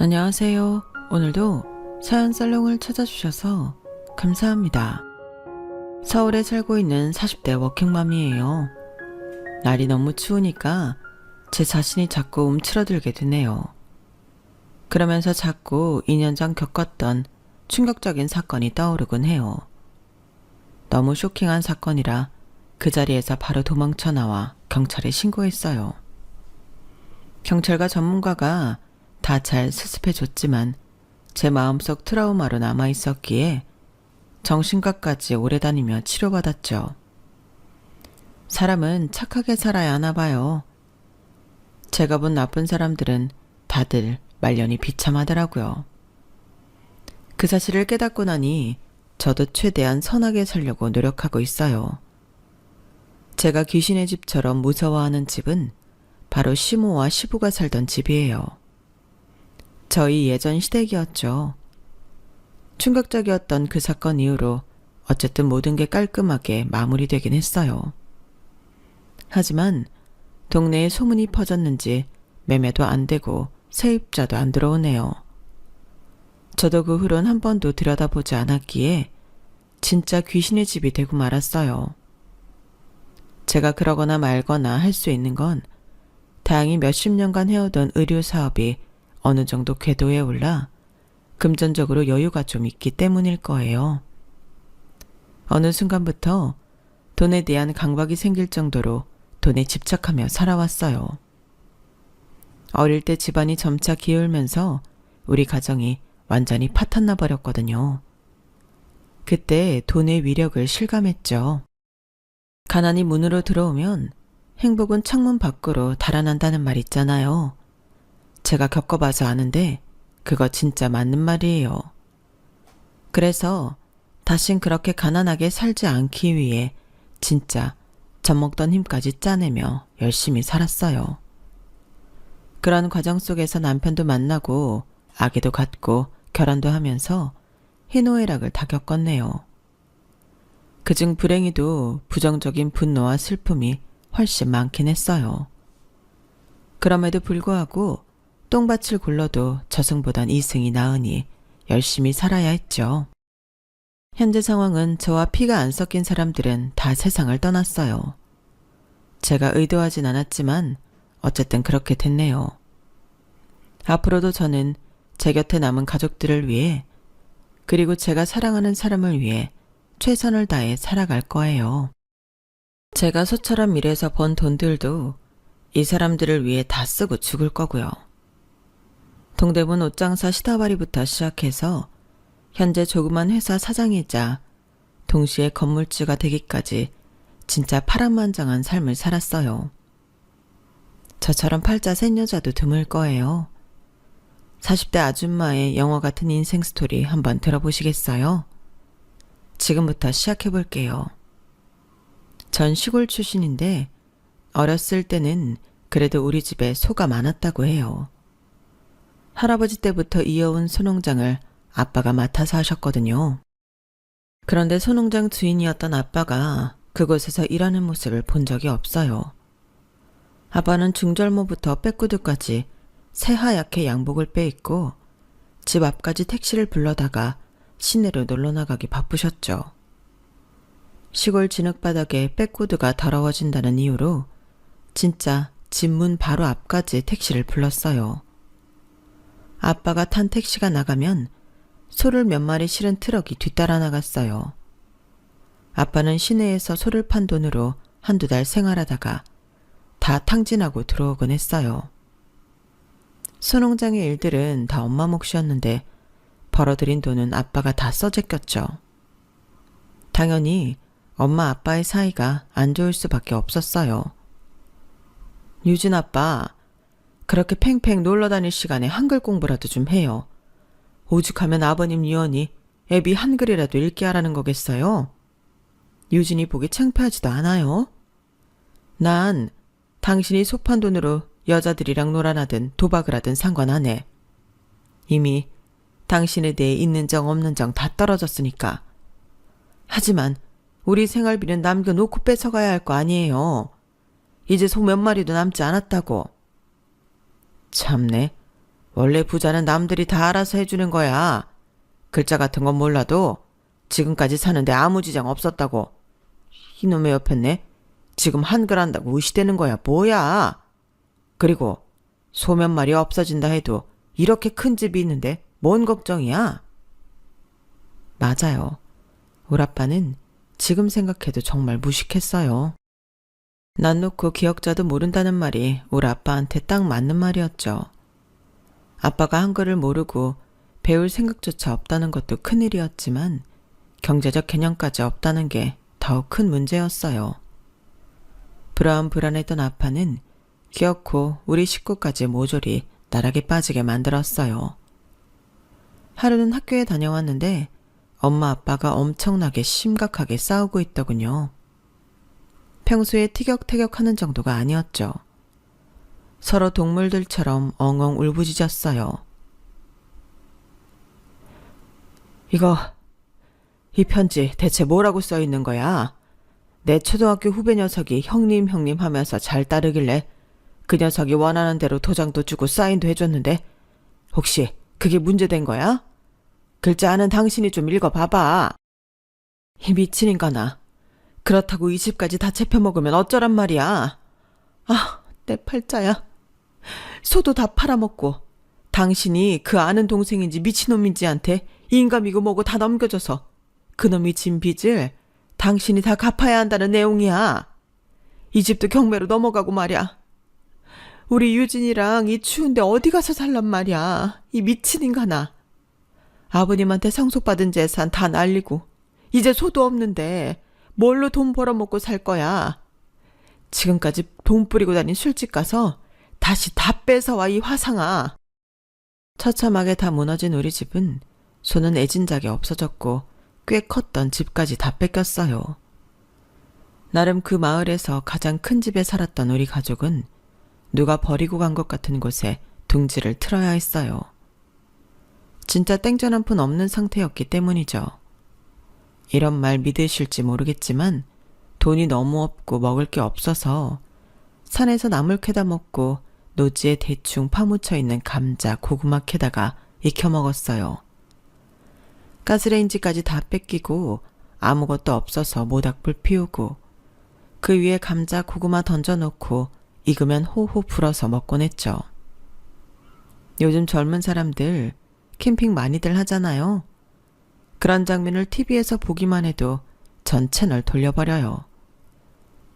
안녕하세요. 오늘도 사연 살롱을 찾아주셔서 감사합니다. 서울에 살고 있는 40대 워킹맘이에요. 날이 너무 추우니까 제 자신이 자꾸 움츠러들게 되네요. 그러면서 자꾸 2년 전 겪었던 충격적인 사건이 떠오르곤 해요. 너무 쇼킹한 사건이라 그 자리에서 바로 도망쳐 나와 경찰에 신고했어요. 경찰과 전문가가 다 잘 수습해줬지만 제 마음속 트라우마로 남아있었기에 정신과까지 오래 다니며 치료받았죠. 사람은 착하게 살아야 하나 봐요. 제가 본 나쁜 사람들은 다들 말년이 비참하더라고요. 그 사실을 깨닫고 나니 저도 최대한 선하게 살려고 노력하고 있어요. 제가 귀신의 집처럼 무서워하는 집은 바로 시모와 시부가 살던 집이에요. 저희 예전 시댁이었죠. 충격적이었던 그 사건 이후로 어쨌든 모든 게 깔끔하게 마무리되긴 했어요. 하지만 동네에 소문이 퍼졌는지 매매도 안 되고 세입자도 안 들어오네요. 저도 그 후론 한 번도 들여다보지 않았기에 진짜 귀신의 집이 되고 말았어요. 제가 그러거나 말거나 할 수 있는 건 다행히 몇십 년간 해오던 의료 사업이 어느 정도 궤도에 올라 금전적으로 여유가 좀 있기 때문일 거예요. 어느 순간부터 돈에 대한 강박이 생길 정도로 돈에 집착하며 살아왔어요. 어릴 때 집안이 점차 기울면서 우리 가정이 완전히 파탄나 버렸거든요. 그때 돈의 위력을 실감했죠. 가난이 문으로 들어오면 행복은 창문 밖으로 달아난다는 말 있잖아요. 제가 겪어봐서 아는데 그거 진짜 맞는 말이에요. 그래서 다신 그렇게 가난하게 살지 않기 위해 진짜 젖먹던 힘까지 짜내며 열심히 살았어요. 그런 과정 속에서 남편도 만나고 아기도 갖고 결혼도 하면서 희노애락을 다 겪었네요. 그중 불행히도 부정적인 분노와 슬픔이 훨씬 많긴 했어요. 그럼에도 불구하고 똥밭을 굴러도 저승보단 이승이 나으니 열심히 살아야 했죠. 현재 상황은 저와 피가 안 섞인 사람들은 다 세상을 떠났어요. 제가 의도하진 않았지만 어쨌든 그렇게 됐네요. 앞으로도 저는 제 곁에 남은 가족들을 위해 그리고 제가 사랑하는 사람을 위해 최선을 다해 살아갈 거예요. 제가 소처럼 일해서 번 돈들도 이 사람들을 위해 다 쓰고 죽을 거고요. 동대문 옷장사 시다바리부터 시작해서 현재 조그만 회사 사장이자 동시에 건물주가 되기까지 진짜 파란만장한 삶을 살았어요. 저처럼 팔자 센 여자도 드물 거예요. 40대 아줌마의 영화 같은 인생 스토리 한번 들어보시겠어요? 지금부터 시작해볼게요. 전 시골 출신인데 어렸을 때는 그래도 우리 집에 소가 많았다고 해요. 할아버지 때부터 이어온 소농장을 아빠가 맡아서 하셨거든요. 그런데 소농장 주인이었던 아빠가 그곳에서 일하는 모습을 본 적이 없어요. 아빠는 중절모부터 빼꾸드까지 새하얗게 양복을 빼입고 집 앞까지 택시를 불러다가 시내로 놀러 나가기 바쁘셨죠. 시골 진흙바닥에 백구드가 더러워진다는 이유로 진짜 집 문 바로 앞까지 택시를 불렀어요. 아빠가 탄 택시가 나가면 소를 몇 마리 실은 트럭이 뒤따라 나갔어요. 아빠는 시내에서 소를 판 돈으로 한두 달 생활하다가 다 탕진하고 들어오곤 했어요. 소농장의 일들은 다 엄마 몫이었는데 벌어들인 돈은 아빠가 다 써제꼈죠. 당연히 엄마 아빠의 사이가 안 좋을 수밖에 없었어요. 유진 아빠, 그렇게 팽팽 놀러 다닐 시간에 한글 공부라도 좀 해요. 오죽하면 아버님 유언이 애비 한글이라도 읽게 하라는 거겠어요? 유진이 보기 창피하지도 않아요? 난 당신이 소판 돈으로 여자들이랑 놀아나든 도박을 하든 상관 안 해. 이미 당신에 대해 있는 정 없는 정 다 떨어졌으니까. 하지만 우리 생활비는 남겨놓고 뺏어가야 할 거 아니에요. 이제 소 몇 마리도 남지 않았다고. 참네. 원래 부자는 남들이 다 알아서 해주는 거야. 글자 같은 건 몰라도 지금까지 사는데 아무 지장 없었다고. 이놈의 옆했네. 지금 한글 한다고 의시되는 거야. 뭐야. 그리고 소면 말이 없어진다 해도 이렇게 큰 집이 있는데 뭔 걱정이야? 맞아요. 우리 아빠는 지금 생각해도 정말 무식했어요. 난 놓고 기억자도 모른다는 말이 우리 아빠한테 딱 맞는 말이었죠. 아빠가 한글을 모르고 배울 생각조차 없다는 것도 큰일이었지만 경제적 개념까지 없다는 게 더욱 큰 문제였어요. 불안불안했던 아빠는 기어코 우리 식구까지 모조리 나락에 빠지게 만들었어요. 하루는 학교에 다녀왔는데 엄마 아빠가 엄청나게 심각하게 싸우고 있더군요. 평소에 티격태격하는 정도가 아니었죠. 서로 동물들처럼 엉엉 울부짖었어요. 이 편지 대체 뭐라고 써 있는 거야? 내 초등학교 후배 녀석이 형님 하면서 잘 따르길래 그 녀석이 원하는 대로 도장도 주고 사인도 해줬는데 혹시 그게 문제된 거야? 글자 아는 당신이 좀 읽어봐봐. 이 미친 인간아. 그렇다고 이 집까지 다 채펴먹으면 어쩌란 말이야. 아, 내 팔자야. 소도 다 팔아먹고 당신이 그 아는 동생인지 미친놈인지한테 인감이고 뭐고 다 넘겨줘서 그놈이 진 빚을 당신이 다 갚아야 한다는 내용이야. 이 집도 경매로 넘어가고 말이야. 우리 유진이랑 이 추운데 어디 가서 살란 말이야. 이 미친 인간아. 아버님한테 상속받은 재산 다 날리고 이제 소도 없는데 뭘로 돈 벌어먹고 살 거야. 지금까지 돈 뿌리고 다닌 술집 가서 다시 다 뺏어와 이 화상아. 처참하게 다 무너진 우리 집은 소는 애진작이 없어졌고 꽤 컸던 집까지 다 뺏겼어요. 나름 그 마을에서 가장 큰 집에 살았던 우리 가족은 누가 버리고 간 것 같은 곳에 둥지를 틀어야 했어요. 진짜 땡전 한 푼 없는 상태였기 때문이죠. 이런 말 믿으실지 모르겠지만 돈이 너무 없고 먹을 게 없어서 산에서 나물 캐다 먹고 노지에 대충 파묻혀 있는 감자, 고구마 캐다가 익혀 먹었어요. 가스레인지까지 다 뺏기고 아무것도 없어서 모닥불 피우고 그 위에 감자, 고구마 던져놓고 익으면 호호 불어서 먹곤 했죠. 요즘 젊은 사람들 캠핑 많이들 하잖아요. 그런 장면을 TV에서 보기만 해도 전 채널 돌려버려요.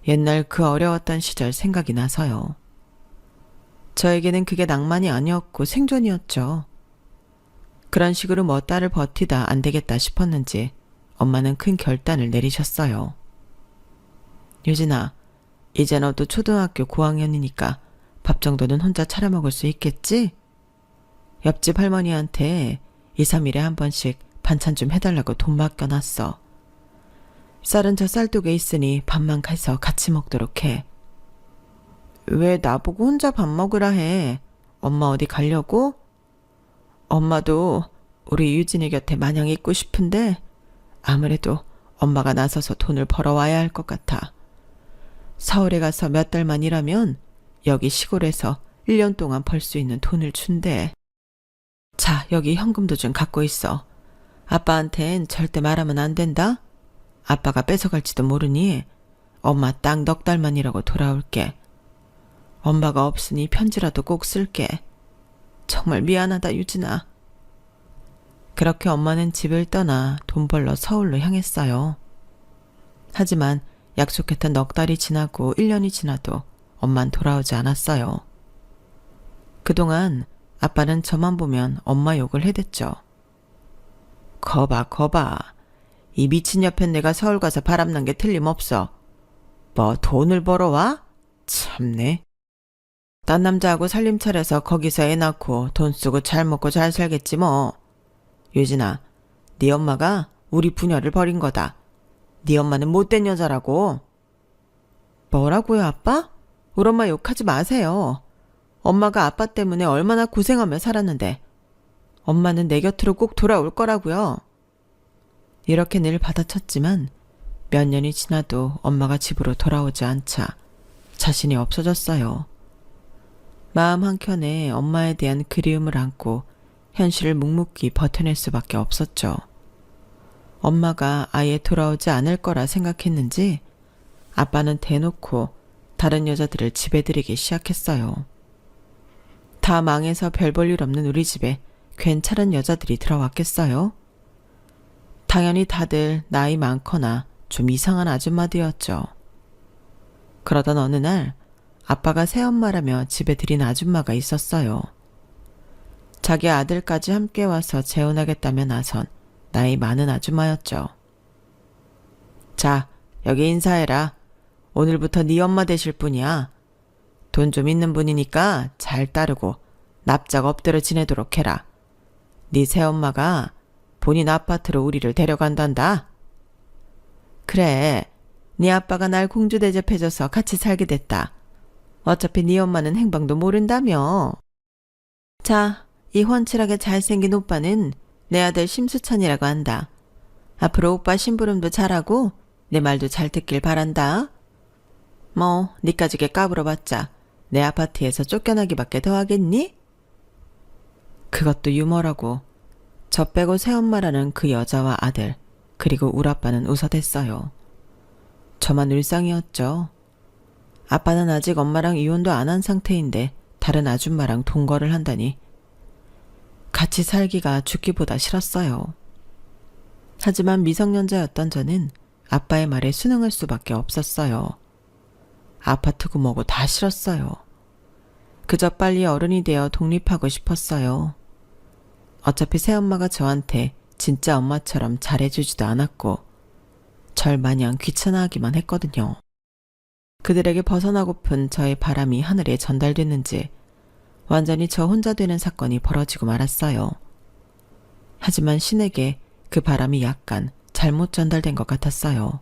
옛날 그 어려웠던 시절 생각이 나서요. 저에게는 그게 낭만이 아니었고 생존이었죠. 그런 식으로 몇 달을 버티다 안 되겠다 싶었는지 엄마는 큰 결단을 내리셨어요. 유진아, 이제 너도 초등학교 고학년이니까 밥 정도는 혼자 차려 먹을 수 있겠지? 옆집 할머니한테 2, 3일에 한 번씩 반찬 좀 해달라고 돈 맡겨놨어. 쌀은 저 쌀독에 있으니 밥만 가서 같이 먹도록 해. 왜 나보고 혼자 밥 먹으라 해? 엄마 어디 가려고? 엄마도 우리 유진이 곁에 마냥 있고 싶은데 아무래도 엄마가 나서서 돈을 벌어와야 할 것 같아. 서울에 가서 몇 달만 일하면 여기 시골에서 1년 동안 벌 수 있는 돈을 준대. 자, 여기 현금도 좀 갖고 있어. 아빠한텐 절대 말하면 안 된다. 아빠가 뺏어갈지도 모르니 엄마 딱 넉 달만 일하고 돌아올게. 엄마가 없으니 편지라도 꼭 쓸게. 정말 미안하다, 유진아. 그렇게 엄마는 집을 떠나 돈 벌러 서울로 향했어요. 하지만 약속했던 넉 달이 지나고 1년이 지나도 엄만 돌아오지 않았어요. 그동안 아빠는 저만 보면 엄마 욕을 해댔죠. 거봐. 이 미친 옆엔 내가 서울 가서 바람난 게 틀림없어. 뭐 돈을 벌어와? 참네. 딴 남자하고 살림 차려서 거기서 애 낳고 돈 쓰고 잘 먹고 잘 살겠지 뭐. 유진아, 네 엄마가 우리 부녀를 버린 거다. 네 엄마는 못된 여자라고. 뭐라고요, 아빠? 우리 엄마 욕하지 마세요. 엄마가 아빠 때문에 얼마나 고생하며 살았는데 엄마는 내 곁으로 꼭 돌아올 거라고요. 이렇게 늘 받아쳤지만 몇 년이 지나도 엄마가 집으로 돌아오지 않자 자신이 없어졌어요. 마음 한켠에 엄마에 대한 그리움을 안고 현실을 묵묵히 버텨낼 수밖에 없었죠. 엄마가 아예 돌아오지 않을 거라 생각했는지 아빠는 대놓고 다른 여자들을 집에 들이기 시작했어요. 다 망해서 별 볼 일 없는 우리 집에 괜찮은 여자들이 들어왔겠어요? 당연히 다들 나이 많거나 좀 이상한 아줌마들이었죠. 그러던 어느 날 아빠가 새엄마라며 집에 들인 아줌마가 있었어요. 자기 아들까지 함께 와서 재혼하겠다며 나선 나이 많은 아줌마였죠. 자, 여기 인사해라. 오늘부터 네 엄마 되실 분이야. 돈 좀 있는 분이니까 잘 따르고 납작 엎드려 지내도록 해라. 네 새엄마가 본인 아파트로 우리를 데려간단다. 그래, 네 아빠가 날 공주 대접해줘서 같이 살게 됐다. 어차피 네 엄마는 행방도 모른다며. 자, 이 훤칠하게 잘생긴 오빠는 내 아들 심수찬이라고 한다. 앞으로 오빠 심부름도 잘하고 내 말도 잘 듣길 바란다. 뭐 니까지게 까불어봤자 내 아파트에서 쫓겨나기밖에 더 하겠니? 그것도 유머라고 저 빼고 새엄마라는 그 여자와 아들 그리고 우리 아빠는 웃어댔어요. 저만 울상이었죠. 아빠는 아직 엄마랑 이혼도 안 한 상태인데 다른 아줌마랑 동거를 한다니 같이 살기가 죽기보다 싫었어요. 하지만 미성년자였던 저는 아빠의 말에 순응할 수밖에 없었어요. 아파트고 뭐고 다 싫었어요. 그저 빨리 어른이 되어 독립하고 싶었어요. 어차피 새엄마가 저한테 진짜 엄마처럼 잘해주지도 않았고 절 마냥 귀찮아하기만 했거든요. 그들에게 벗어나고픈 저의 바람이 하늘에 전달됐는지 완전히 저 혼자 되는 사건이 벌어지고 말았어요. 하지만 신에게 그 바람이 약간 잘못 전달된 것 같았어요.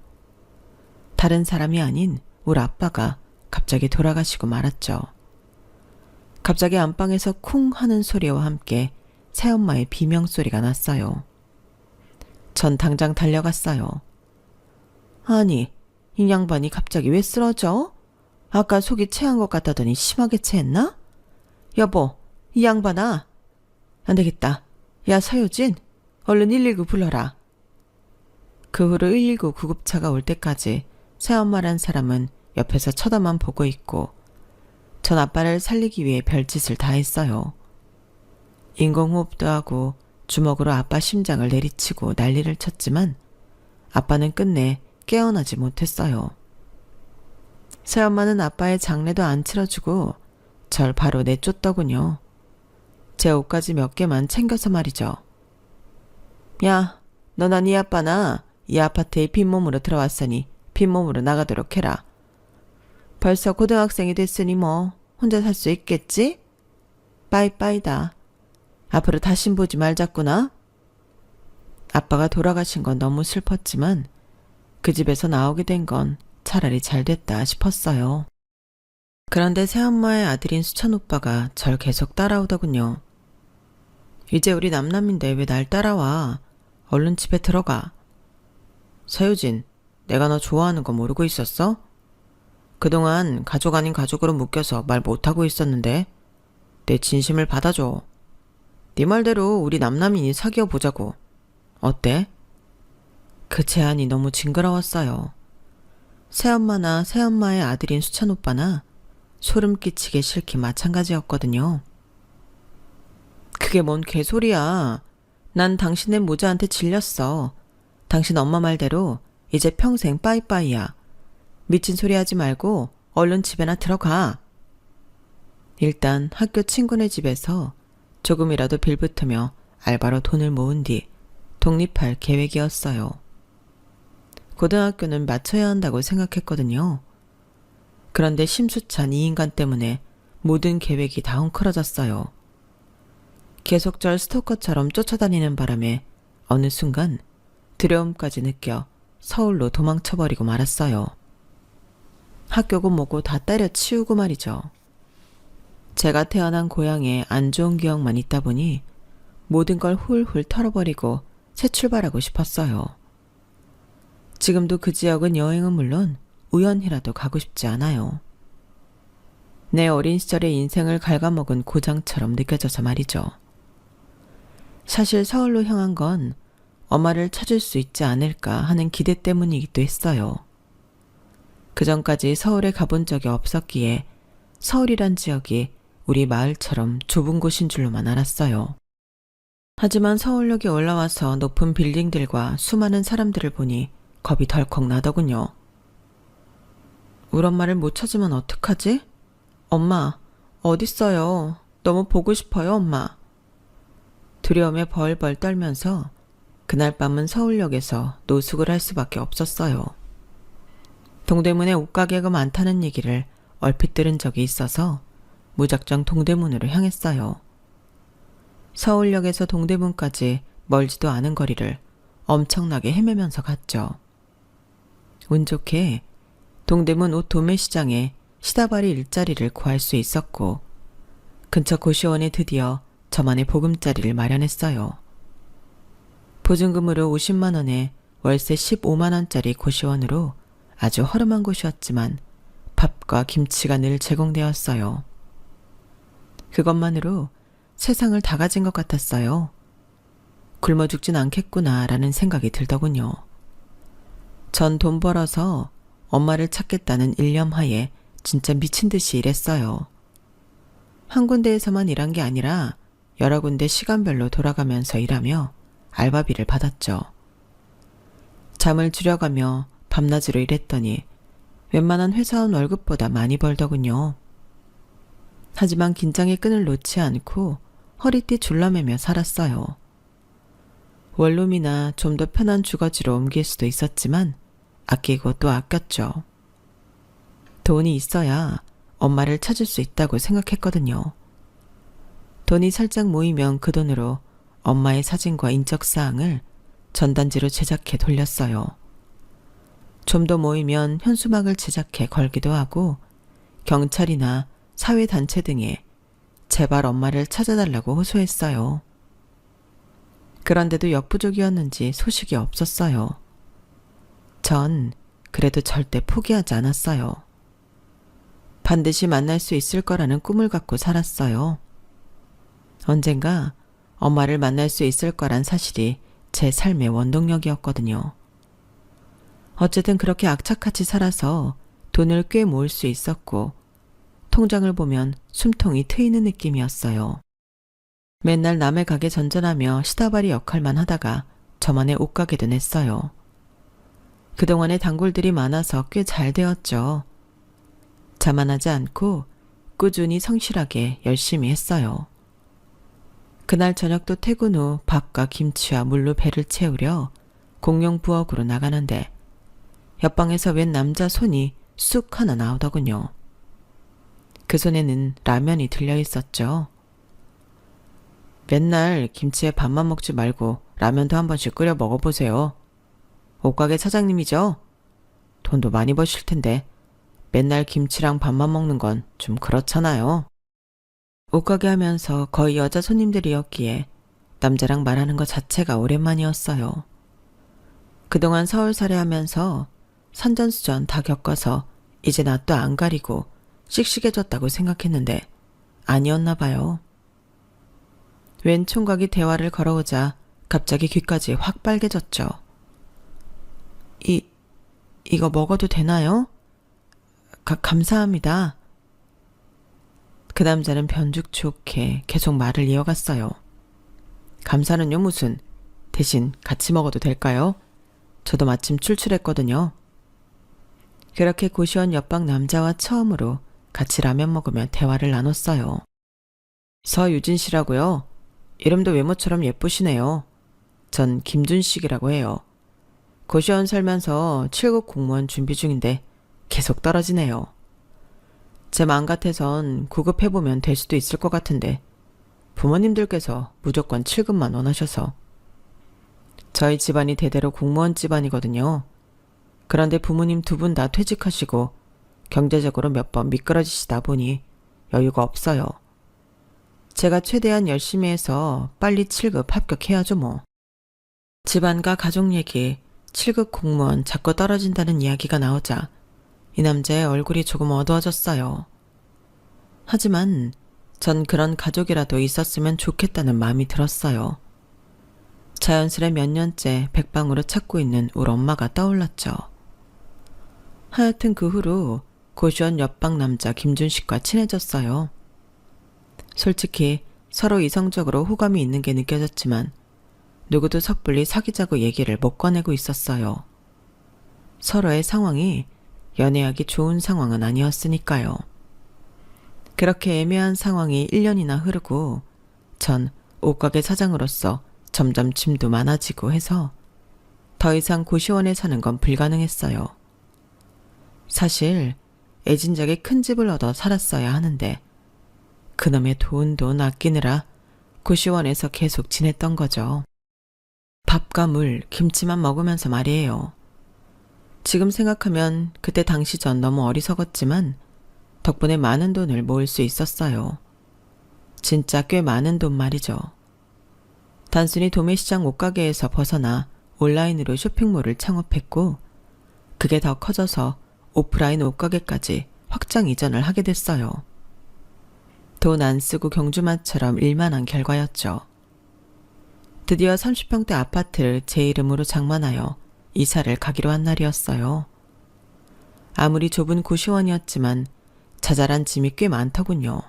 다른 사람이 아닌 우리 아빠가 갑자기 돌아가시고 말았죠. 갑자기 안방에서 쿵 하는 소리와 함께 새엄마의 비명소리가 났어요. 전 당장 달려갔어요. 아니, 이 양반이 갑자기 왜 쓰러져? 아까 속이 체한 것 같다더니 심하게 체했나? 여보, 이 양반아. 안 되겠다. 야, 서효진, 얼른 119 불러라. 그 후로 119 구급차가 올 때까지 새엄마란 사람은 옆에서 쳐다만 보고 있고 전 아빠를 살리기 위해 별짓을 다 했어요. 인공호흡도 하고 주먹으로 아빠 심장을 내리치고 난리를 쳤지만 아빠는 끝내 깨어나지 못했어요. 새엄마는 아빠의 장례도 안 치러주고 절 바로 내쫓더군요. 제 옷까지 몇 개만 챙겨서 말이죠. 야, 너나 네 아빠나 이 아파트에 빈몸으로 들어왔으니 빈몸으로 나가도록 해라. 벌써 고등학생이 됐으니 뭐 혼자 살 수 있겠지? 빠이빠이다. 앞으로 다신 보지 말자꾸나. 아빠가 돌아가신 건 너무 슬펐지만 그 집에서 나오게 된 건 차라리 잘 됐다 싶었어요. 그런데 새엄마의 아들인 수찬 오빠가 절 계속 따라오더군요. 이제 우리 남남인데 왜 날 따라와? 얼른 집에 들어가. 서유진, 내가 너 좋아하는 거 모르고 있었어? 그동안 가족 아닌 가족으로 묶여서 말 못하고 있었는데 내 진심을 받아줘. 네 말대로 우리 남남인이 사귀어 보자고. 어때? 그 제안이 너무 징그러웠어요. 새엄마나 새엄마의 아들인 수찬 오빠나 소름 끼치게 싫기 마찬가지였거든요. 그게 뭔 개소리야. 난 당신네 모자한테 질렸어. 당신 엄마 말대로 이제 평생 빠이빠이야. 미친 소리 하지 말고 얼른 집에나 들어가. 일단 학교 친구네 집에서 조금이라도 빌붙으며 알바로 돈을 모은 뒤 독립할 계획이었어요. 고등학교는 마쳐야 한다고 생각했거든요. 그런데 심수찬 이 인간 때문에 모든 계획이 다 헝클어졌어요. 계속 절 스토커처럼 쫓아다니는 바람에 어느 순간 두려움까지 느껴 서울로 도망쳐버리고 말았어요. 학교고 뭐고 다 때려치우고 말이죠. 제가 태어난 고향에 안 좋은 기억만 있다 보니 모든 걸 훌훌 털어버리고 새 출발하고 싶었어요. 지금도 그 지역은 여행은 물론 우연히라도 가고 싶지 않아요. 내 어린 시절의 인생을 갉아먹은 고장처럼 느껴져서 말이죠. 사실 서울로 향한 건 엄마를 찾을 수 있지 않을까 하는 기대 때문이기도 했어요. 그전까지 서울에 가본 적이 없었기에 서울이란 지역이 우리 마을처럼 좁은 곳인 줄로만 알았어요. 하지만 서울역에 올라와서 높은 빌딩들과 수많은 사람들을 보니 겁이 덜컥 나더군요. 우리 엄마를 못 찾으면 어떡하지? 엄마, 어딨어요? 너무 보고 싶어요, 엄마. 두려움에 벌벌 떨면서 그날 밤은 서울역에서 노숙을 할 수밖에 없었어요. 동대문에 옷가게가 많다는 얘기를 얼핏 들은 적이 있어서 무작정 동대문으로 향했어요. 서울역에서 동대문까지 멀지도 않은 거리를 엄청나게 헤매면서 갔죠. 운 좋게 동대문 옷 도매시장에 시다발이 일자리를 구할 수 있었고 근처 고시원에 드디어 저만의 보금자리를 마련했어요. 보증금으로 50만 원에 월세 15만 원짜리 고시원으로 아주 허름한 곳이었지만 밥과 김치가 늘 제공되었어요. 그것만으로 세상을 다 가진 것 같았어요. 굶어 죽진 않겠구나라는 생각이 들더군요. 전 돈 벌어서 엄마를 찾겠다는 일념하에 진짜 미친 듯이 일했어요. 한 군데에서만 일한 게 아니라 여러 군데 시간별로 돌아가면서 일하며 알바비를 받았죠. 잠을 줄여가며 밤낮으로 일했더니 웬만한 회사원 월급보다 많이 벌더군요. 하지만 긴장의 끈을 놓지 않고 허리띠 졸라매며 살았어요. 원룸이나 좀 더 편한 주거지로 옮길 수도 있었지만 아끼고 또 아꼈죠. 돈이 있어야 엄마를 찾을 수 있다고 생각했거든요. 돈이 살짝 모이면 그 돈으로 엄마의 사진과 인적사항을 전단지로 제작해 돌렸어요. 좀 더 모이면 현수막을 제작해 걸기도 하고 경찰이나 사회단체 등에 제발 엄마를 찾아달라고 호소했어요. 그런데도 역부족이었는지 소식이 없었어요. 전 그래도 절대 포기하지 않았어요. 반드시 만날 수 있을 거라는 꿈을 갖고 살았어요. 언젠가 엄마를 만날 수 있을 거란 사실이 제 삶의 원동력이었거든요. 어쨌든 그렇게 악착같이 살아서 돈을 꽤 모을 수 있었고 통장을 보면 숨통이 트이는 느낌이었어요. 맨날 남의 가게 전전하며 시다바리 역할만 하다가 저만의 옷가게도 냈어요. 그동안에 단골들이 많아서 꽤 잘 되었죠. 자만하지 않고 꾸준히 성실하게 열심히 했어요. 그날 저녁도 퇴근 후 밥과 김치와 물로 배를 채우려 공용 부엌으로 나가는데 옆방에서 웬 남자 손이 쑥 하나 나오더군요. 그 손에는 라면이 들려 있었죠. 맨날 김치에 밥만 먹지 말고 라면도 한 번씩 끓여 먹어보세요. 옷가게 사장님이죠? 돈도 많이 버실 텐데 맨날 김치랑 밥만 먹는 건 좀 그렇잖아요. 옷가게 하면서 거의 여자 손님들이었기에 남자랑 말하는 것 자체가 오랜만이었어요. 그동안 서울살이 하면서 산전수전 다 겪어서 이제 낯도 안 가리고 씩씩해졌다고 생각했는데 아니었나 봐요. 웬 총각이 대화를 걸어오자 갑자기 귀까지 확 빨개졌죠. 이거 먹어도 되나요? 감사합니다. 그 남자는 변죽 좋게 계속 말을 이어갔어요. 감사는요 무슨, 대신 같이 먹어도 될까요? 저도 마침 출출했거든요. 그렇게 고시원 옆방 남자와 처음으로 같이 라면 먹으며 대화를 나눴어요. 서유진 씨라고요? 이름도 외모처럼 예쁘시네요. 전 김준식이라고 해요. 고시원 살면서 7급 공무원 준비 중인데 계속 떨어지네요. 제 마음 같아선 9급 해보면 될 수도 있을 것 같은데 부모님들께서 무조건 7급만 원하셔서. 저희 집안이 대대로 공무원 집안이거든요. 그런데 부모님 두 분 다 퇴직하시고 경제적으로 몇 번 미끄러지시다 보니 여유가 없어요. 제가 최대한 열심히 해서 빨리 7급 합격해야죠 뭐. 집안과 가족 얘기, 7급 공무원 자꾸 떨어진다는 이야기가 나오자 이 남자의 얼굴이 조금 어두워졌어요. 하지만 전 그런 가족이라도 있었으면 좋겠다는 마음이 들었어요. 자연스레 몇 년째 백방으로 찾고 있는 우리 엄마가 떠올랐죠. 하여튼 그 후로 고시원 옆방 남자 김준식과 친해졌어요. 솔직히 서로 이성적으로 호감이 있는 게 느껴졌지만 누구도 섣불리 사귀자고 얘기를 못 꺼내고 있었어요. 서로의 상황이 연애하기 좋은 상황은 아니었으니까요. 그렇게 애매한 상황이 1년이나 흐르고 전 옷가게 사장으로서 점점 짐도 많아지고 해서 더 이상 고시원에 사는 건 불가능했어요. 사실 애진작에 큰 집을 얻어 살았어야 하는데 그놈의 돈 아끼느라 고시원에서 계속 지냈던 거죠. 밥과 물, 김치만 먹으면서 말이에요. 지금 생각하면 그때 당시 전 너무 어리석었지만 덕분에 많은 돈을 모을 수 있었어요. 진짜 꽤 많은 돈 말이죠. 단순히 도매시장 옷가게에서 벗어나 온라인으로 쇼핑몰을 창업했고 그게 더 커져서 오프라인 옷가게까지 확장 이전을 하게 됐어요. 돈 안 쓰고 경주마처럼 일만 한 결과였죠. 드디어 30평대 아파트를 제 이름으로 장만하여 이사를 가기로 한 날이었어요. 아무리 좁은 고시원이었지만 자잘한 짐이 꽤 많더군요.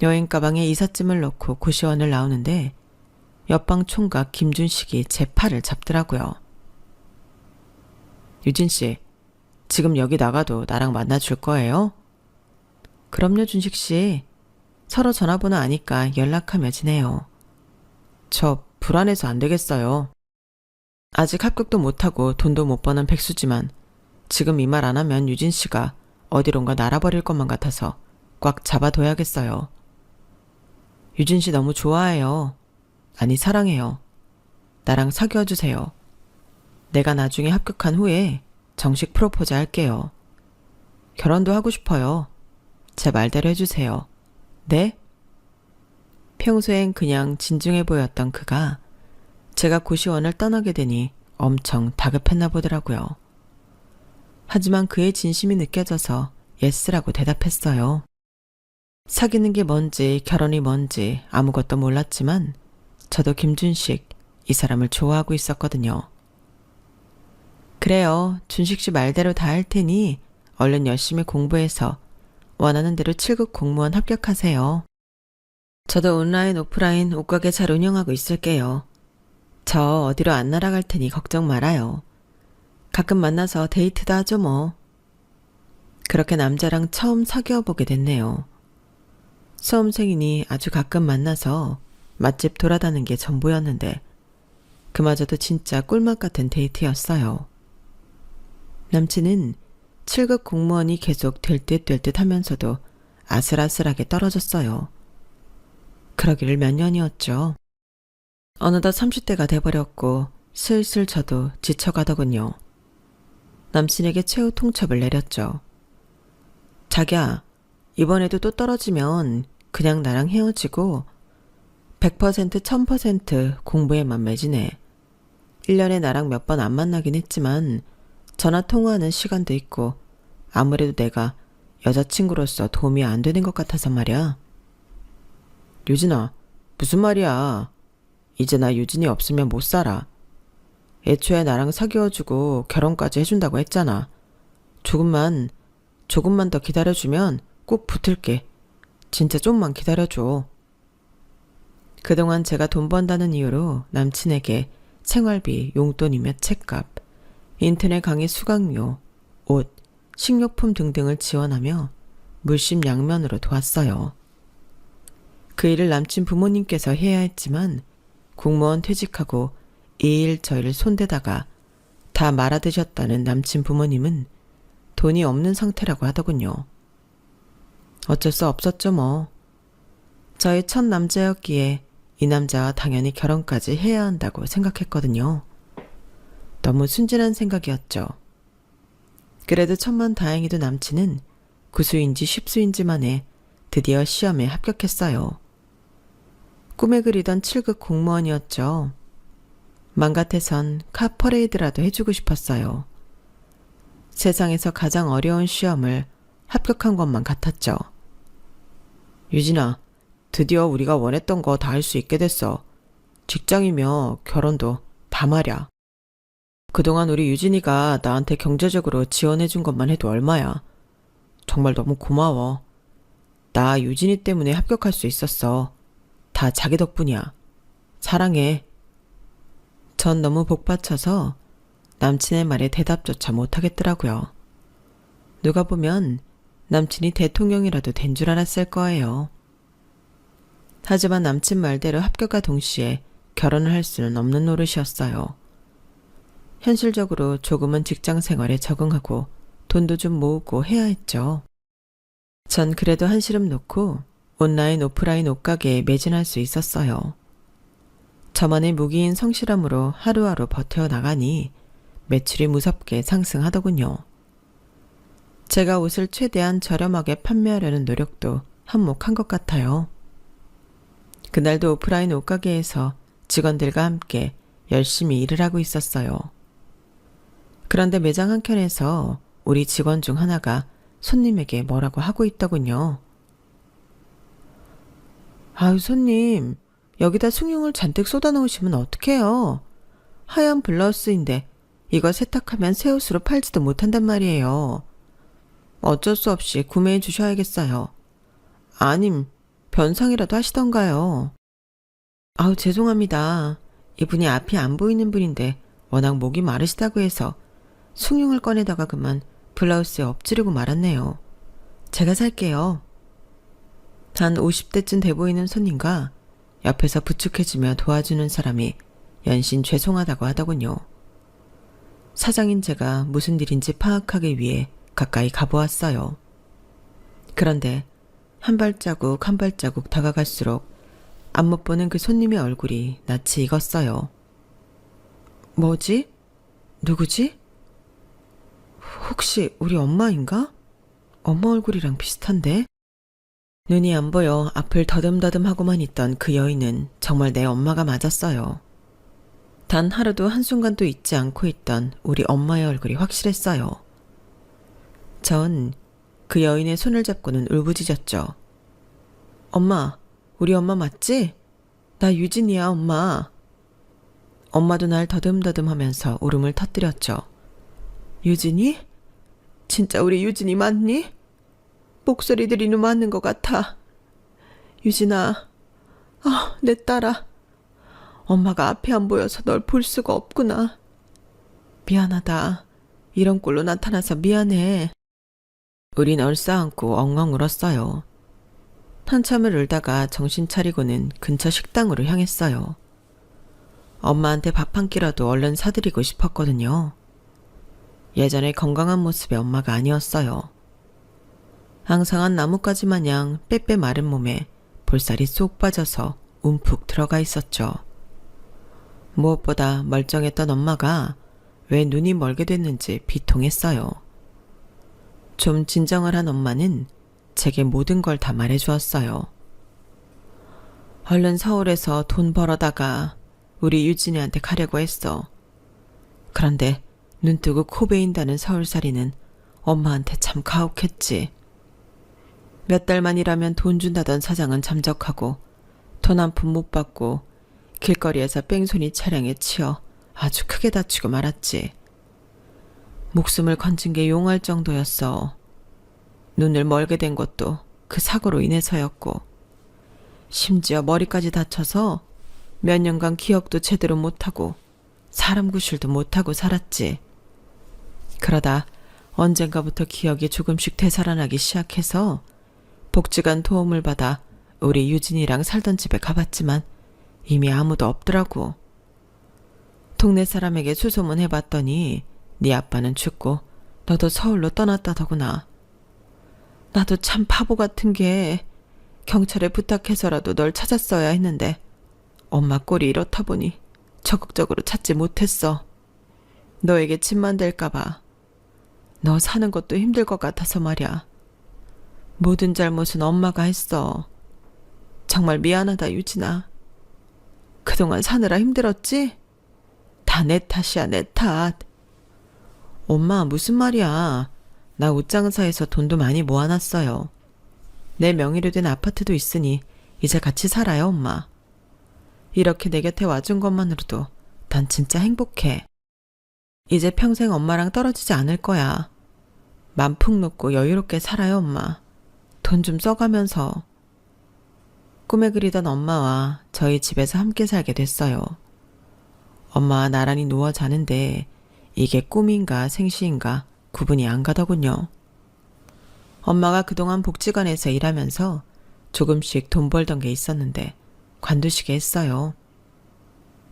여행 가방에 이삿짐을 넣고 고시원을 나오는데 옆방 총각 김준식이 제 팔을 잡더라고요. 유진 씨, 지금 여기 나가도 나랑 만나줄 거예요? 그럼요, 준식 씨. 서로 전화번호 아니까 연락하며 지내요. 저 불안해서 안 되겠어요. 아직 합격도 못하고 돈도 못 버는 백수지만 지금 이 말 안 하면 유진 씨가 어디론가 날아버릴 것만 같아서 꽉 잡아둬야겠어요. 유진 씨 너무 좋아해요. 아니 사랑해요. 나랑 사귀어 주세요. 내가 나중에 합격한 후에 정식 프로포즈 할게요. 결혼도 하고 싶어요. 제 말대로 해주세요. 네? 평소엔 그냥 진중해 보였던 그가 제가 고시원을 떠나게 되니 엄청 다급했나 보더라고요. 하지만 그의 진심이 느껴져서 예스라고 대답했어요. 사귀는 게 뭔지 결혼이 뭔지 아무것도 몰랐지만 저도 김준식 이 사람을 좋아하고 있었거든요. 그래요. 준식 씨 말대로 다 할 테니 얼른 열심히 공부해서 원하는 대로 7급 공무원 합격하세요. 저도 온라인 오프라인 옷가게 잘 운영하고 있을게요. 저 어디로 안 날아갈 테니 걱정 말아요. 가끔 만나서 데이트도 하죠 뭐. 그렇게 남자랑 처음 사귀어 보게 됐네요. 수험생이니 아주 가끔 만나서 맛집 돌아다니는 게 전부였는데 그마저도 진짜 꿀맛 같은 데이트였어요. 남친은 7급 공무원이 계속 될 듯 하면서도 아슬아슬하게 떨어졌어요. 그러기를 몇 년이었죠. 어느덧 30대가 돼버렸고 슬슬 저도 지쳐가더군요. 남친에게 최후 통첩을 내렸죠. 자기야, 이번에도 또 떨어지면 그냥 나랑 헤어지고 100% 1000% 공부에만 매진해. 1년에 나랑 몇 번 안 만나긴 했지만 전화 통화하는 시간도 있고 아무래도 내가 여자친구로서 도움이 안 되는 것 같아서 말이야. 유진아, 무슨 말이야. 이제 나 유진이 없으면 못 살아. 애초에 나랑 사귀어주고 결혼까지 해준다고 했잖아. 조금만 더 기다려주면 꼭 붙을게. 진짜 좀만 기다려줘. 그동안 제가 돈 번다는 이유로 남친에게 생활비, 용돈이며 책값, 인터넷 강의 수강료, 옷, 식료품 등등을 지원하며 물심양면으로 도왔어요. 그 일을 남친 부모님께서 해야 했지만 공무원 퇴직하고 이 일 저 일 손대다가 다 말아드셨다는 남친 부모님은 돈이 없는 상태라고 하더군요. 어쩔 수 없었죠 뭐. 저의 첫 남자였기에 이 남자와 당연히 결혼까지 해야 한다고 생각했거든요. 너무 순진한 생각이었죠. 그래도 천만다행히도 남친은 구수인지 십수인지 만에 드디어 시험에 합격했어요. 꿈에 그리던 7급 공무원이었죠. 맘 같아선 카퍼레이드라도 해주고 싶었어요. 세상에서 가장 어려운 시험을 합격한 것만 같았죠. 유진아, 드디어 우리가 원했던 거 다 할 수 있게 됐어. 직장이며 결혼도 다 말야. 그동안 우리 유진이가 나한테 경제적으로 지원해준 것만 해도 얼마야. 정말 너무 고마워. 나 유진이 때문에 합격할 수 있었어. 다 자기 덕분이야. 사랑해. 전 너무 복받쳐서 남친의 말에 대답조차 못하겠더라고요. 누가 보면 남친이 대통령이라도 된 줄 알았을 거예요. 하지만 남친 말대로 합격과 동시에 결혼을 할 수는 없는 노릇이었어요. 현실적으로 조금은 직장 생활에 적응하고 돈도 좀 모으고 해야 했죠. 전 그래도 한시름 놓고 온라인 오프라인 옷가게에 매진할 수 있었어요. 저만의 무기인 성실함으로 하루하루 버텨나가니 매출이 무섭게 상승하더군요. 제가 옷을 최대한 저렴하게 판매하려는 노력도 한몫한 것 같아요. 그날도 오프라인 옷가게에서 직원들과 함께 열심히 일을 하고 있었어요. 그런데 매장 한켠에서 우리 직원 중 하나가 손님에게 뭐라고 하고 있더군요. 아유, 손님, 여기다 숭늉을 잔뜩 쏟아 놓으시면 어떡해요? 하얀 블라우스인데 이거 세탁하면 새 옷으로 팔지도 못한단 말이에요. 어쩔 수 없이 구매해 주셔야겠어요. 아님 변상이라도 하시던가요. 아우, 죄송합니다. 이분이 앞이 안 보이는 분인데 워낙 목이 마르시다고 해서 숭늉을 꺼내다가 그만 블라우스에 엎지르고 말았네요. 제가 살게요. 한 50대쯤 돼 보이는 손님과 옆에서 부축해주며 도와주는 사람이 연신 죄송하다고 하더군요. 사장인 제가 무슨 일인지 파악하기 위해 가까이 가보았어요. 그런데 한 발자국 한 발자국 다가갈수록 앞못 보는 그 손님의 얼굴이 낯이 익었어요. 뭐지? 누구지? 혹시 우리 엄마인가? 엄마 얼굴이랑 비슷한데? 눈이 안 보여 앞을 더듬더듬하고만 있던 그 여인은 정말 내 엄마가 맞았어요. 단 하루도 한순간도 잊지 않고 있던 우리 엄마의 얼굴이 확실했어요. 전 그 여인의 손을 잡고는 울부짖었죠. 엄마, 우리 엄마 맞지? 나 유진이야, 엄마. 엄마도 날 더듬더듬 하면서 울음을 터뜨렸죠. 유진이? 진짜 우리 유진이 맞니? 목소리 들이는 맞는 것 같아. 유진아, 내 딸아. 엄마가 앞이 안 보여서 널 볼 수가 없구나. 미안하다. 이런 꼴로 나타나서 미안해. 우린 얼싸안고 엉엉 울었어요. 한참을 울다가 정신 차리고는 근처 식당으로 향했어요. 엄마한테 밥 한 끼라도 얼른 사드리고 싶었거든요. 예전에 건강한 모습의 엄마가 아니었어요. 앙상한 나뭇가지 마냥 빼빼 마른 몸에 볼살이 쏙 빠져서 움푹 들어가 있었죠. 무엇보다 멀쩡했던 엄마가 왜 눈이 멀게 됐는지 비통했어요. 좀 진정을 한 엄마는 제게 모든 걸 다 말해주었어요. 얼른 서울에서 돈 벌어다가 우리 유진이한테 가려고 했어. 그런데 눈 뜨고 코 베인다는 서울살이는 엄마한테 참 가혹했지. 몇 달만 일하면 돈 준다던 사장은 잠적하고 돈 한 푼 못 받고 길거리에서 뺑소니 차량에 치여 아주 크게 다치고 말았지. 목숨을 건진 게 용할 정도였어. 눈을 멀게 된 것도 그 사고로 인해서였고 심지어 머리까지 다쳐서 몇 년간 기억도 제대로 못하고 사람 구실도 못하고 살았지. 그러다 언젠가부터 기억이 조금씩 되살아나기 시작해서 복지관 도움을 받아 우리 유진이랑 살던 집에 가봤지만 이미 아무도 없더라고. 동네 사람에게 수소문 해봤더니 네 아빠는 죽고 너도 서울로 떠났다더구나. 나도 참 바보 같은 게 경찰에 부탁해서라도 널 찾았어야 했는데 엄마 꼴이 이렇다 보니 적극적으로 찾지 못했어. 너에게 짐만 될까봐. 너 사는 것도 힘들 것 같아서 말이야. 모든 잘못은 엄마가 했어. 정말 미안하다, 유진아. 그동안 사느라 힘들었지? 다 내 탓이야, 내 탓. 엄마, 무슨 말이야. 나 옷장사에서 돈도 많이 모아놨어요. 내 명의로 된 아파트도 있으니 이제 같이 살아요, 엄마. 이렇게 내 곁에 와준 것만으로도 난 진짜 행복해. 이제 평생 엄마랑 떨어지지 않을 거야. 맘 푹 놓고 여유롭게 살아요, 엄마. 돈 좀 써가면서. 꿈에 그리던 엄마와 저희 집에서 함께 살게 됐어요. 엄마와 나란히 누워 자는데 이게 꿈인가 생시인가 구분이 안 가더군요. 엄마가 그동안 복지관에서 일하면서 조금씩 돈 벌던 게 있었는데 관두시게 했어요.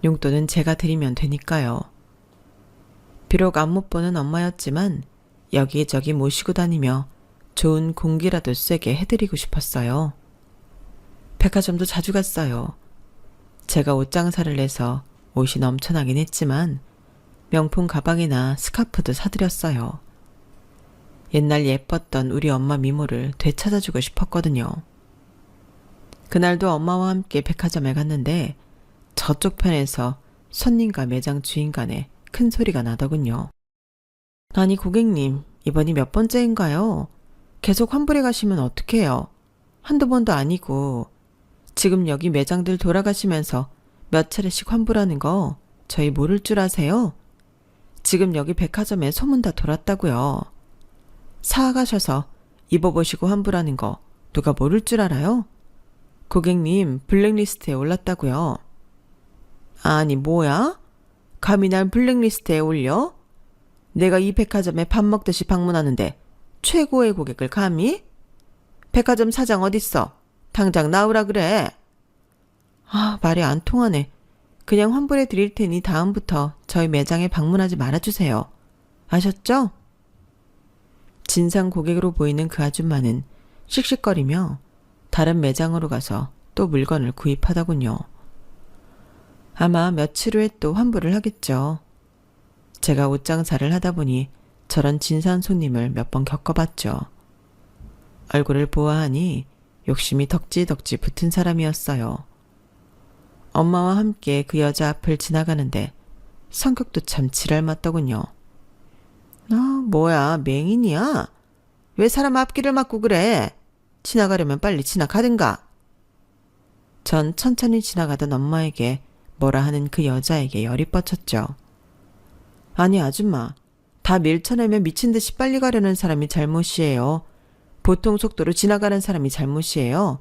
용돈은 제가 드리면 되니까요. 비록 안 못 보는 엄마였지만 여기저기 모시고 다니며 좋은 공기라도 쐬게 해드리고 싶었어요. 백화점도 자주 갔어요. 제가 옷 장사를 해서 옷이 넘쳐나긴 했지만 명품 가방이나 스카프도 사드렸어요. 옛날 예뻤던 우리 엄마 미모를 되찾아주고 싶었거든요. 그날도 엄마와 함께 백화점에 갔는데 저쪽 편에서 손님과 매장 주인 간에 큰 소리가 나더군요. 아니 고객님, 이번이 몇 번째인가요? 계속 환불해 가시면 어떡해요? 한두 번도 아니고 지금 여기 매장들 돌아가시면서 몇 차례씩 환불하는 거 저희 모를 줄 아세요? 지금 여기 백화점에 소문 다 돌았다고요. 사가셔서 입어보시고 환불하는 거 누가 모를 줄 알아요? 고객님 블랙리스트에 올랐다고요. 아니 뭐야? 감히 날 블랙리스트에 올려? 내가 이 백화점에 밥 먹듯이 방문하는데 최고의 고객을 감히? 백화점 사장 어딨어? 당장 나오라 그래. 아, 말이 안 통하네. 그냥 환불해 드릴 테니 다음부터 저희 매장에 방문하지 말아주세요. 아셨죠? 진상 고객으로 보이는 그 아줌마는 씩씩거리며 다른 매장으로 가서 또 물건을 구입하더군요. 아마 며칠 후에 또 환불을 하겠죠. 제가 옷 장사를 하다 보니 저런 진상 손님을 몇 번 겪어봤죠. 얼굴을 보아하니 욕심이 덕지덕지 붙은 사람이었어요. 엄마와 함께 그 여자 앞을 지나가는데 성격도 참 지랄맞더군요. 아, 뭐야, 맹인이야? 왜 사람 앞길을 막고 그래? 지나가려면 빨리 지나가든가. 전 천천히 지나가던 엄마에게 뭐라 하는 그 여자에게 열이 뻗쳤죠. 아니 아줌마, 다 밀쳐내면 미친 듯이 빨리 가려는 사람이 잘못이에요. 보통 속도로 지나가는 사람이 잘못이에요.